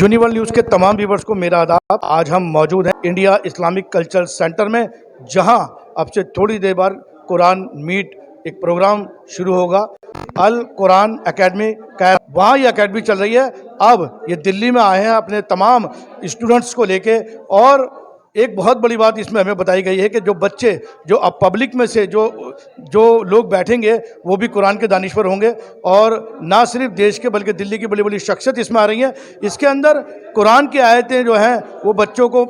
Universal news के तमाम viewers को मेरा आदाब। आज हम मौजूद हैं इंडिया इस्लामिक कल्चर सेंटर में, जहां अब से थोड़ी देर बाद कुरान मीट एक प्रोग्राम शुरू होगा। अल कुरान एकेडमी का वहाँ ये एकेडमी चल रही है। अब ये दिल्ली में आए हैं अपने तमाम स्टूडेंट्स को लेके, और एक बहुत बड़ी बात इसमें हमें बताई गई है कि जो बच्चे जो अब पब्लिक में से जो लोग बैठेंगे वो भी कुरान के दानिश्वर होंगे, और ना सिर्फ देश के बल्कि दिल्ली की बड़ी बड़ी शख्सियत इसमें आ रही हैं। इसके अंदर कुरान की आयतें जो हैं वो बच्चों को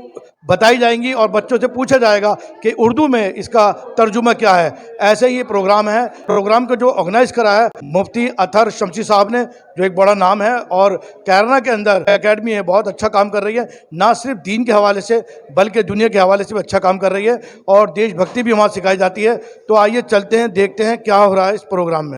बताई जाएंगी और बच्चों से पूछा जाएगा कि उर्दू में इसका तर्जुमा क्या है। ऐसे ही ये प्रोग्राम है। प्रोग्राम को जो ऑर्गेनाइज करा है मुफ्ती अतहर शमसी साहब ने, जो एक बड़ा नाम है, और कैरना के अंदर एकेडमी है, बहुत अच्छा काम कर रही है। ना सिर्फ दीन के हवाले से बल्कि दुनिया के हवाले से भी अच्छा काम कर रही है, और देशभक्ति भी वहाँ सिखाई जाती है। तो आइए चलते हैं, देखते हैं क्या हो रहा है इस प्रोग्राम में।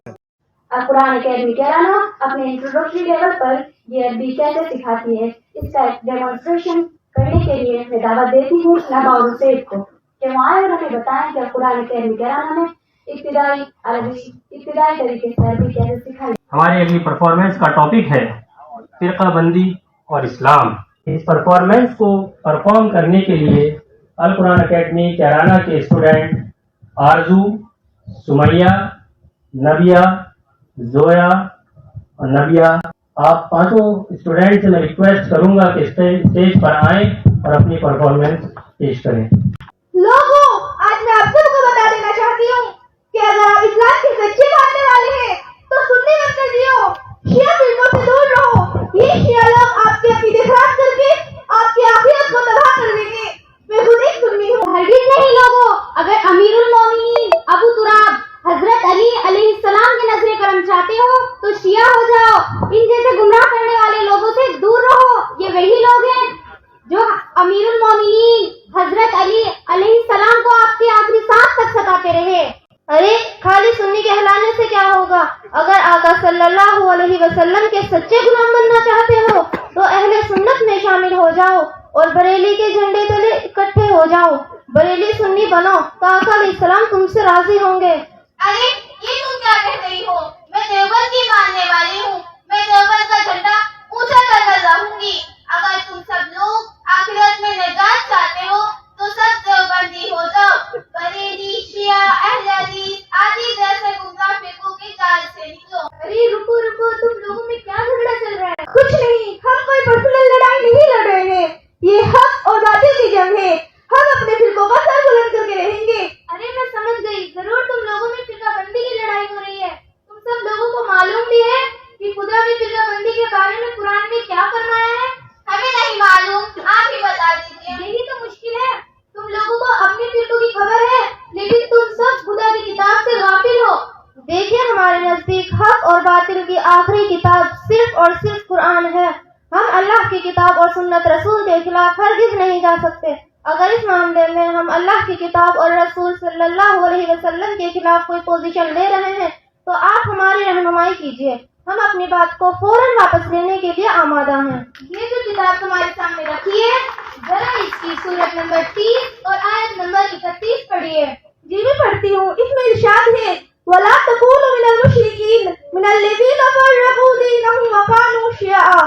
कुरान एकेडमी कैराना अपने इंट्रोडक्टरी लेवल पर ये अरबी कैसे सिखाती है, इसका एक डेमोन्स्ट्रेशन करने के लिए मैं दावत देती हूँ नबा और हुसैन को कि वो आए और हमें बताएं कि कुरान एकेडमी कैराना में इब्तिदाई तरीके से अरबी कैसे सिखाई। हमारी अगली परफॉर्मेंस का टॉपिक है फिरका बंदी और इस्लाम। इस परफॉर्मेंस को परफॉर्म करने के लिए अल कुरान एकेडमी कैराना के स्टूडेंट आरजू, सुमैया, नबिया, जोया और नबिया, आप पांचों स्टूडेंट से मैं रिक्वेस्ट करूंगा कि स्टेज पर आएं और अपनी परफॉर्मेंस पेश करें। लोगों, आज मैं आप सबको बता देना चाहती हूँ कि अगर आप इस्लाम के सच्चे मानने वाले हैं तो सुन्नी बनकर जियो, शिया फिल्मों से दूर रहो। ये शिया लोग आपके अकीदे खराब करके आपकी आखिरत को तबाह कर देंगे। मैं खुद एक सुन्नी हूँ। हरगिज़ नहीं लोगों, अगर अमीरुल मोमिनीन अबू तुराब हजरत अली अलैहिस्सलाम के नजरे करम चाहते हो तो शिया हो जाओ। इन जैसे गुमराह करने वाले लोगों से दूर रहो। ये वही लोग हैं जो अमीरुल मोमिनीन हजरत अली अलैहिस्सलाम को आपके आखिरी सांस तक सताते रहे। अरे खाली सुन्नी कहलाने से क्या होगा? अगर आका सल्लल्लाहु अलैहि वसल्लम के सच्चे गुलाम बनना चाहते हो तो अहले सुन्नत में शामिल हो जाओ और बरेली के झंडे तले इकट्ठे हो जाओ। बरेली सुन्नी बनो तो आका अलैहिस्सलाम तुमसे राजी होंगे। अरे ये तुम क्या कह रही हो? मैं देवबंद की मानने वाली हूँ। मैं देवबंद का झंडा ऊंचा कर रहूंगी। अगर तुम सब लोग आखिरत में निजात चाहते हो तो सब देवबंदी हो जाओ। बरेली, शिया, अहले हदीस आदि जैसे गुमराह फिरकों के जाल से निकलो। अरे रुको रुको, तुम लोगों में क्या झगड़ा चल रहा है? कुछ नहीं, हम कोई पर्सनल लड़ाई नहीं लड़ रहे हैं। ये हक और बातिल की जंग है। हम अपने फिरकों का सर बुलंद करके रहेंगे। अरे मैं समझ गई, जरूर तुम लोगों में फिरकाबंदी की लड़ाई हो रही है। तुम सब लोगों को मालूम भी है कि खुदा ने फिरकाबंदी के बारे में कुरान में क्या फरमाया है? हमें नहीं मालूम, आप ही बता दीजिए। यही तो मुश्किल है। तुम लोगों को अपने फिरकों की खबर है, लेकिन तुम सब खुदा की किताब से गाफिल हो। देखिए, हमारे नजदीक हक और बातिल की आखिरी किताब सिर्फ और सिर्फ कुरान है। हम अल्लाह की किताब और सुन्नत रसूल के खिलाफ हरगिज नहीं जा सकते। अगर इस मामले में हम अल्लाह की किताब और रसूल सल्लल्लाहु अलैहि वसल्लम के खिलाफ कोई पोजीशन ले रहे हैं तो आप हमारी रहनुमाई कीजिए। हम अपनी बात को फौरन वापस लेने के लिए आमादा हैं। ये जो किताब तुम्हारे सामने रखी है, जरा इसकी सूरत नंबर 30 और आयत नंबर 31 पढ़िए। जी मैं पढ़ती हूँ। इसमें इरशाद है, वला तकूनु मिनल मुशरिकीन मिनल्लज़ीना फर्रक़ू दीनहुम व कानू शियआ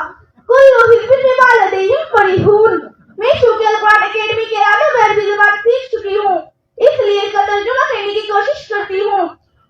कुल्लु हिज़्बिन बिमा लदैहिम फरिहून। मैं शुक्र कुरान एकेडमी के आगे में अरबी ज़बान सीख चुकी हूँ, इसलिए इसका तर्जुमा करने की कोशिश करती हूँ।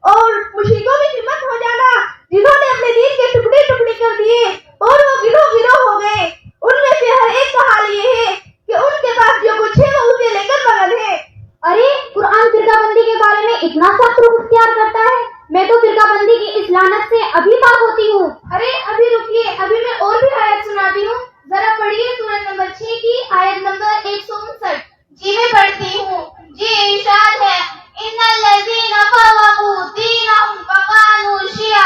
और मुशरिकों में हिम्मत हो जाना जिन्होंने अपने दीन के टुकड़े टुकड़े कर दिए और वो गिरोह गिरोह हो गए, उनमें से हर एक का हाल ये है कि उनके पास जो कुछ है वो उसे लेकर मगन है। अरे कुरान फिरकाबंदी के बारे में इतना सख्त रुख इख्तियार करता है। मैं तो फिरकाबंदी की इस लानत से अभी पाक होती हूँ। अरे अभी रुकिए, अभी मैं और भी आयत सुनाती हूँ। जरा पढ़िए सूरत नंबर 6 की आयत नंबर 159। जी मैं पढ़ती हूँ। जी इरशाद है, इन्नल्लज़ीना फर्रक़ू दीनहुम व कानू शियआ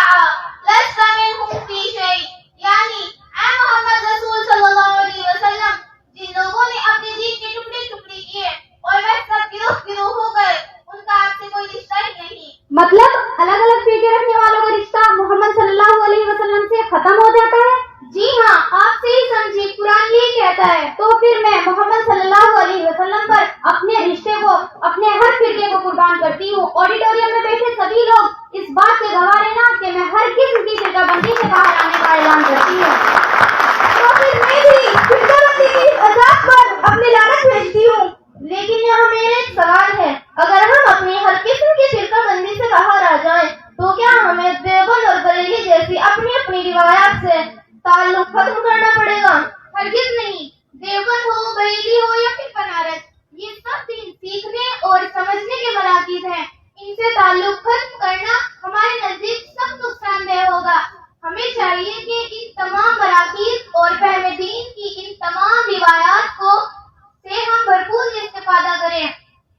लस्ता मिनहुम फी शै। यानी ऐ मोहम्मद रसूल सल्लल्लाहु अलैहि वसल्लम, जिन लोगों ने अपने दीन के टुकड़े टुकड़े किए और वह सब गिरोह गिरोह हो गए, उनका आपसे कोई रिश्ता ही नहीं। मतलब अलग अलग फिरके रखने वालों का रिश्ता मोहम्मद सल्लल्लाहु अलैहि वसल्लम से खत्म हो जाता है? जी हाँ, आप सही समझी, कुरान यही कहता है। तो फिर मैं मोहम्मद सल्लल्लाहु अलैहि वसल्लम पर अपने रिश्ते को, अपने हर फिरके को कुर्बान करती हूँ। ऑडिटोरियम में बैठे सभी लोग इस बात के गवाह रहना कि मैं हर किस्म की फिरकाबंदी से बाहर आने का ऐलान करती हूँ। तो फिर मैं भी ताल्लुक खत्म करना पड़ेगा? हरगिज नहीं। देवबंद हो, बरेली हो या फिर बनारस, ये सब दिन सीखने और समझने के मराकिज हैं। इनसे ताल्लुक खत्म करना हमारे नजदीक सब नुकसानदेह होगा। हमें चाहिए कि इन तमाम मराकिज और फहम दीन की इन तमाम रिवायात को से हम भरपूर इस्तेफादा करें।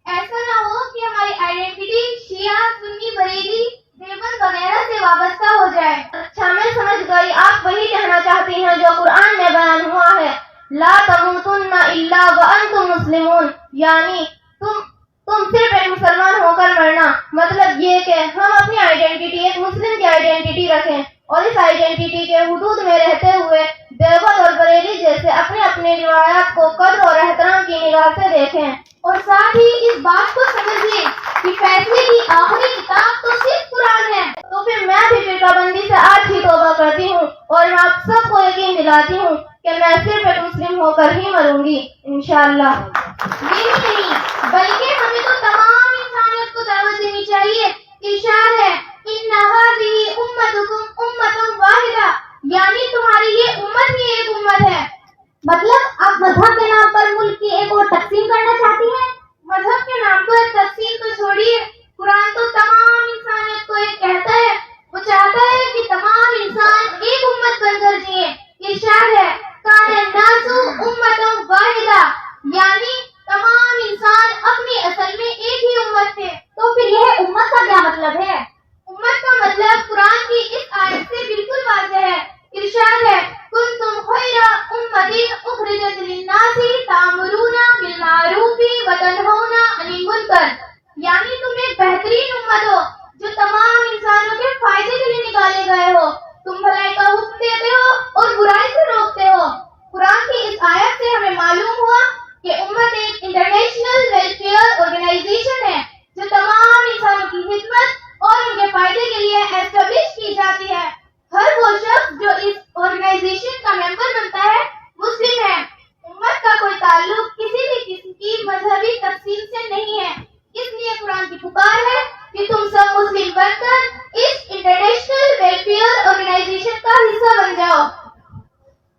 ऐसा ना हो कि हमारी आइडेंटिटी शिया, सुन्नी, बरेली, देवबंद वगैरह से वाबस्ता हो जाए। अच्छा, मैं समझ गई। आप वही कहना चाहती हैं जो कुरान में बयान हुआ है, ला तमूतुन्ना इल्ला व अंतुम मुस्लिमून, यानी तुम सिर्फ एक मुसलमान होकर मरना। मतलब ये कि हम अपनी आइडेंटिटी एक मुस्लिम की आइडेंटिटी रखें और इस आइडेंटिटी के हुदूद में रहते हुए देवबंद और बरेली जैसे अपने अपने रिवायात को कद्र और एहतराम की निगाह से देखें। और साथ ही इस बात को समझिए कि फैसले की आखिरी किताब तो सिर्फ कुरान है। तो फिर मैं भी फिरकाबंदी से आज ही तौबा करती हूँ और मैं आप सबको यकीन दिलाती हूँ कि मैं सिर्फ एक मुस्लिम होकर ही मरूंगी, इंशाअल्लाह। यही नहीं, बल्कि हमें तो तमाम इंसानियत को दावत देनी चाहिए। इरशाद है, इन्ना हाज़िही उम्मतुकुम उम्मतुन वाहिदा, यानी तुम्हारी ये उम्मत ही एक उम्मत है। मतलब आप मजहब के नाम पर मुल्क की एक और तकसीम करना चाहती हैं? मजहब के नाम पर तकसीम तो छोड़िए, कुरान तो तमाम इंसानियत को एक कहता है। वो चाहता है कि तमाम इंसान एक उम्मत बनकर जिए। इरशाद है, कान नासु उम्मतुन वाहिदा, यानी तमाम इंसान अपनी असल में एक ही उम्मत थे। तो फिर यह उम्मत का क्या मतलब है? उम्मत का मतलब कुरान की इस आयत से बिल्कुल वाज़ेह है। इरशाद है, कुंतुम खैरा उम्मतिन उखरिजत लिन्नासी तामुरूना बिल मारूफी व तनहौना अनिल मुनकर, यानी तुम एक बेहतरीन उम्मत हो जो तमाम इंसानों के फायदे के लिए निकाले गए हो। तुम भलाई का हुक्म देते हो और बुराई से रोकते हो। कुरान की इस आयत से हमें मालूम हुआ कि उम्मत एक इंटरनेशनल वेलफेयर ऑर्गेनाइजेशन है जो तमाम इंसानों की खिदमत और उनके फायदे के लिए एस्टेब्लिश की जाती है। हर वो शख्स जो इस ऑर्गेनाइजेशन का मेंबर बनता है मुस्लिम है। उम्मत का कोई ताल्लुक किसी भी किस्म की मजहबी तफसील से नहीं है। इसलिए कुरान की पुकार है कि तुम सब मुस्लिम बनकर इस इंटरनेशनल वेलफेयर ऑर्गेनाइजेशन का हिस्सा बन जाओ।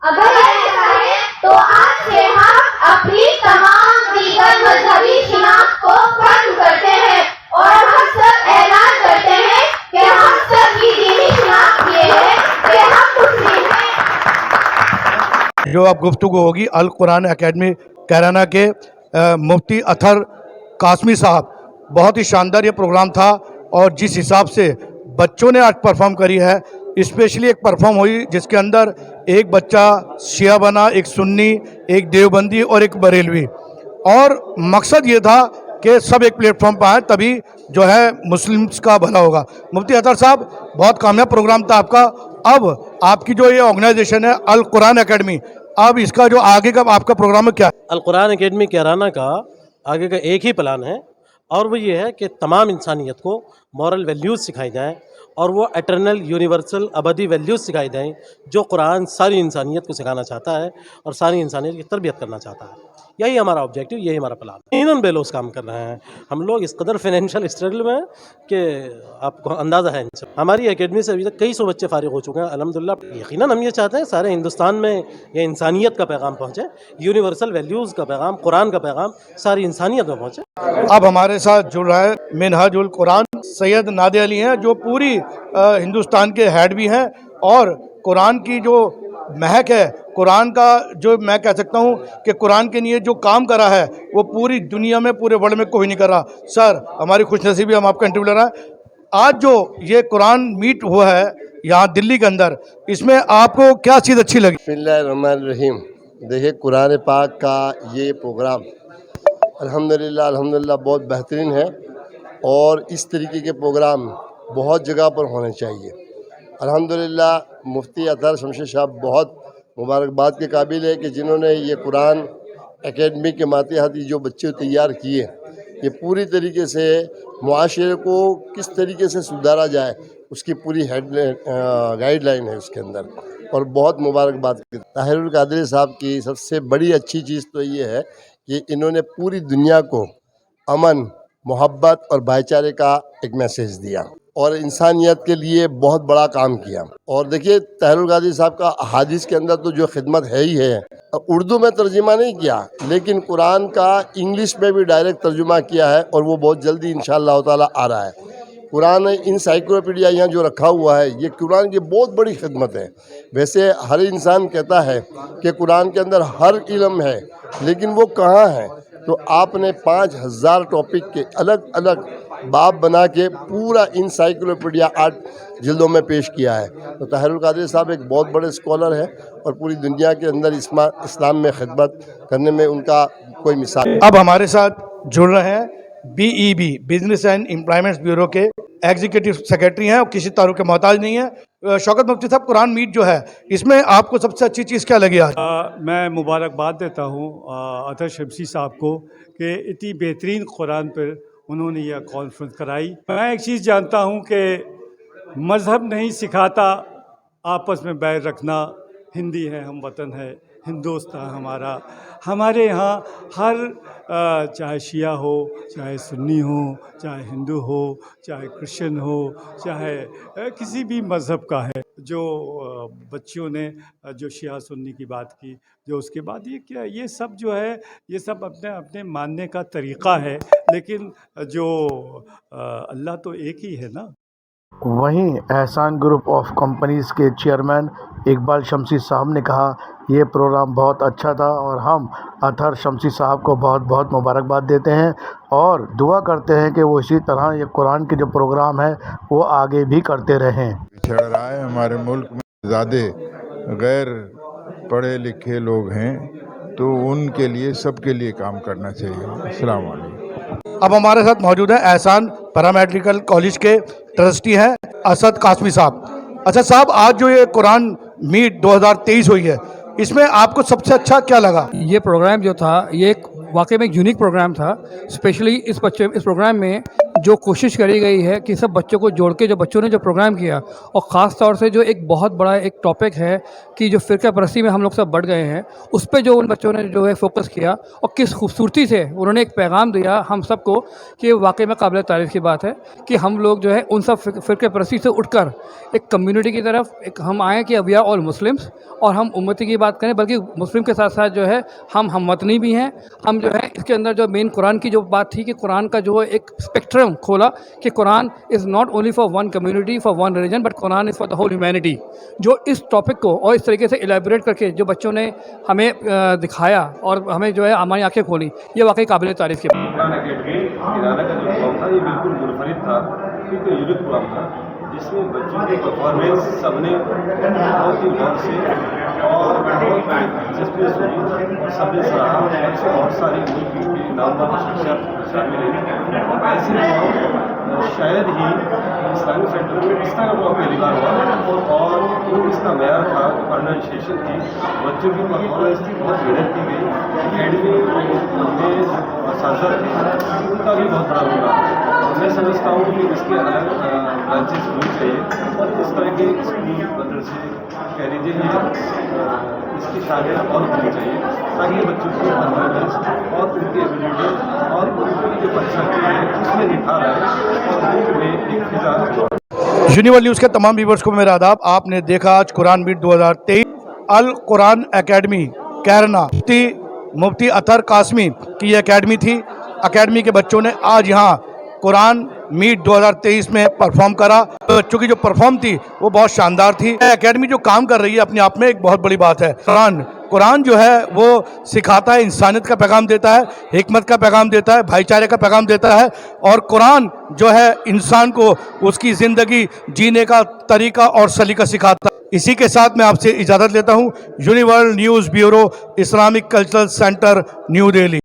अगर ऐसा है तो आज से हम अपनी तमाम दीगर मजहबी शिनाख्त को खत्म करते हैं और हम सब ऐलान करते हैं कि हम सब की दीनी शिनाख्त ये है कि हम मुस्लिम हैं। जो अब गुफ्तगू होगी अल कुरान एकेडमी कैराना के मुफ्ती अतहर कासमी साहब, बहुत ही शानदार ये प्रोग्राम था और जिस हिसाब से बच्चों ने आज परफॉर्म करी है, स्पेशली एक परफॉर्म हुई जिसके अंदर एक बच्चा शिया बना, एक सुन्नी, एक देवबंदी और एक बरेलवी, और मकसद ये था कि सब एक प्लेटफॉर्म पर आए, तभी जो है मुस्लिम्स का भला होगा। मुफ्ती अतहर साहब, बहुत कामयाब प्रोग्राम था आपका। अब आपकी जो ये ऑर्गेनाइजेशन है अल कुरान एकेडमी, अब इसका जो आगे का आपका प्रोग्राम है क्या है? अल कुरान एकेडमी कैराना का आगे का एक ही प्लान है और वो ये है कि तमाम इंसानियत को मॉरल वैल्यूज़ सिखाई जाएँ और वो एटर्नल यूनिवर्सल अबदी वैल्यूज़ सिखाई जाएँ जो कुरान सारी इंसानियत को सिखाना चाहता है और सारी इंसानियत की तरबियत करना चाहता है। यही हमारा ऑब्जेक्टिव, यही हमारा प्लान है। इन बेलोस काम कर रहे हैं हम लोग, इस कदर फाइनेंशियल स्ट्रगल में कि आपको अंदाज़ा है। हमारी एकेडमी से अभी तक कई सौ बच्चे फारिग हो चुके हैं अल्हम्दुलिल्लाह। यकीनन हम ये चाहते हैं सारे हिंदुस्तान में ये इंसानियत का पैगाम पहुँचे, यूनिवर्सल वैल्यूज़ का पैगाम, कुरान का पैगाम सारी इंसानियत में पहुँचे। अब हमारे साथ जुड़ रहा है मिनहाजुल कुरान सैयद नादे अली हैं, जो पूरी हिंदुस्तान के हेड भी हैं और कुरान की जो महक है, कुरान का जो मैं कह सकता हूँ कि कुरान के लिए जो काम करा है वो पूरी दुनिया में, पूरे वर्ल्ड में कोई नहीं कर रहा। सर, हमारी खुशनसीबी, हम आपका इंटरव्यू ले रहे हैं। आज जो ये कुरान मीट हुआ है यहाँ दिल्ली के अंदर, इसमें आपको क्या चीज़ अच्छी लगी? बिस्मिल्लाहिर्रहमानिर्रहीम। देखिए, कुरान पाक का ये प्रोग्राम अल्हम्दुलिल्लाह बहुत बेहतरीन है और इस तरीके के प्रोग्राम बहुत जगह पर होने चाहिए। अल्हम्दुलिल्लाह मुफ्ती अतहर शमशेद साहब बहुत मुबारकबाद के काबिल है कि जिन्होंने ये कुरान एकेडमी के मातहती जो बच्चे तैयार किए, ये पूरी तरीके से मुआशरे को किस तरीके से सुधारा जाए उसकी पूरी गाइडलाइन है उसके अंदर, और बहुत मुबारकबाद। ताहिरुल कादरी साहब की सबसे बड़ी अच्छी चीज़ तो ये है कि इन्होंने पूरी दुनिया को अमन, मोहब्बत और भाईचारे का एक मैसेज दिया। اور انسانیت کے لیے بہت بڑا کام کیا. اور دیکھیے طاہر القادری صاحب کا احادیث کے اندر تو جو خدمت ہے ہی ہے. اردو میں ترجمہ نہیں کیا لیکن قرآن کا انگلش میں بھی ڈائریکٹ ترجمہ کیا ہے اور وہ بہت جلدی انشاءاللہ تعالی آ رہا ہے. قرآن انسائیکلوپیڈیا یہاں جو رکھا ہوا ہے یہ قرآن کی بہت بڑی خدمت ہے. ویسے ہر انسان کہتا ہے کہ قرآن کے اندر ہر علم ہے لیکن وہ کہاں ہے؟ تو آپ نے 5000 ٹاپک کے الگ الگ باب بنا کے پورا انسائیکلوپیڈیا 8 جلدوں میں پیش کیا ہے. تو طاہر القادری صاحب ایک بہت بڑے اسکالر ہیں اور پوری دنیا کے اندر اسلام میں خدمت کرنے میں ان کا کوئی مثال. اب ہمارے ساتھ جڑ رہے ہیں BEB business and employments bureau کے ایگزیکٹو سیکرٹری ہیں اور کسی تعارف کے محتاج نہیں ہیں. شوکت مفتی صاحب، قرآن میٹ جو ہے اس میں آپ کو سب سے اچھی چیز کیا لگی آج؟ میں مبارکباد دیتا ہوں اطہر شمسی صاحب کو کہ اتنی بہترین قرآن پر انہوں نے یہ کانفرنس کرائی. میں ایک چیز جانتا ہوں کہ مذہب نہیں سکھاتا آپس میں بیر رکھنا. ہندی ہے، ہم وطن ہے، ہندوستان ہمارا. ہمارے یہاں ہر چاہے شیعہ ہو، چاہے سنی ہو، چاہے ہندو ہو، چاہے کرسچن ہو، چاہے کسی بھی مذہب کا ہے. جو بچیوں نے جو شیعہ سنی کی بات کی، جو اس کے بعد یہ کیا، یہ سب جو ہے یہ سب اپنے اپنے ماننے کا طریقہ ہے لیکن جو اللہ تو ایک ہی ہے نا. وہیں احسان گروپ آف کمپنیز کے چیئرمین اقبال شمسی صاحب نے کہا یہ پروگرام بہت اچھا تھا اور ہم اطہر شمسی صاحب کو بہت بہت مبارکباد دیتے ہیں اور دعا کرتے ہیں کہ وہ اسی طرح یہ قرآن کے جو پروگرام ہے وہ آگے بھی کرتے رہیں. چڑھ رہا ہے ہمارے ملک میں زیادہ غیر پڑھے لکھے لوگ ہیں تو ان کے لیے سب کے لیے کام کرنا چاہیے. السلام علیکم. اب ہمارے ساتھ موجود ہیں احسان پیرامیڈیکل کالج کے ٹرسٹی ہیں اسد قاسمی صاحب. اسد صاحب، آج جو یہ قرآن میٹ 2023 ہوئی ہے اس میں آپ کو سب سے اچھا کیا لگا؟ یہ پروگرام جو تھا یہ ایک واقعی میں ایک یونیک پروگرام تھا. اسپیشلی اس پروگرام میں جو کوشش کری گئی ہے کہ سب بچوں کو جوڑ کے جو بچوں نے جو پروگرام کیا اور خاص طور سے جو ایک بہت بڑا ایک ٹاپک ہے کہ جو فرقہ پرستی میں ہم لوگ سب بڑھ گئے ہیں اس پہ جو ان بچوں نے جو ہے فوکس کیا اور کس خوبصورتی سے انہوں نے ایک پیغام دیا ہم سب کو کہ واقعی میں قابل تعریف کی بات ہے کہ ہم لوگ جو ہے ان سب فرقہ پرستی سے اٹھ کر ایک کمیونٹی کی طرف ایک ہم آئیں کہ وی آر آل مسلمس اور ہم امتی کی بات کریں بلکہ مسلم کے ساتھ ساتھ جو ہے ہم وطنی بھی ہیں. ہم جو ہے اس کے اندر جو مین قرآن کی جو بات تھی کہ قرآن کا جو ایک اسپیکٹرم کھولا کہ Quran is not only for one community for one religion but Quran is for the whole humanity. جو اس ٹاپک کو اور اس طریقے سے ایلیبریٹ کر کے جو بچوں نے ہمیں دکھایا اور ہمیں جو ہے ہماری آنکھیں کھولی یہ واقعی قابل تعریف کی. قرآن اکیڈمی ادارہ کا جو پروگرام تھا یہ بالکل منفرد تھا کیونکہ یونیک پروگرام تھا جس میں بچوں کی پرفارمنس سب نے بہت ہی غور سے اور بہت دلچسپی سنی. سب نے سراہا اور اس میں بہت ساری ملک کی نامور شخصیات شامل ہیں اور ایسے پروگرام شاید ہی اسلامی سینٹر میں اس طرح کا پروگرام پہلی بار ہوا اور اس کا معیار تھا پرننسیشن تھی. بچوں کی پرفارمنس کی بہت محنت کی گئی. اکیڈمی میں اساتذہ تھے ان کا بھی بہت بڑا رول رہا. میں سمجھتا ہوں کہ اس کے الگ برانچز ہونی چاہیے اور اس طرح کے اسکول مدرسے کہہ لیجیے اس کی شاگرد اور ہونی چاہیے تاکہ بچوں کی پرفارمنس اور ان کی ایبلٹی اور ان کی جو پرسنالٹی ہے اس میں نکھار آئے اور ان میں ایک فضا. یونیورل نیوز کے تمام ویورز کو میرا آداب. آپ نے دیکھا آج قرآن میٹ 2023 القرآن اکیڈمی کیرنا مفتی اطہر قاسمی کی یہ اکیڈمی تھی. اکیڈمی کے بچوں نے آج یہاں قرآن میٹ 2023 میں پرفارم کرا. بچوں کی جو پرفارم تھی وہ بہت شاندار تھی. اکیڈمی جو کام کر رہی ہے اپنے آپ میں ایک بہت بڑی بات ہے. قرآن جو ہے وہ سکھاتا ہے، انسانیت کا پیغام دیتا ہے، حکمت کا پیغام دیتا ہے، بھائی چارے کا پیغام دیتا ہے اور قرآن جو ہے انسان کو اس کی زندگی جینے کا طریقہ اور سلیقہ سکھاتا ہے. اسی کے ساتھ میں آپ سے اجازت لیتا ہوں. Universal news bureau, Islamic cultural centre, New Delhi.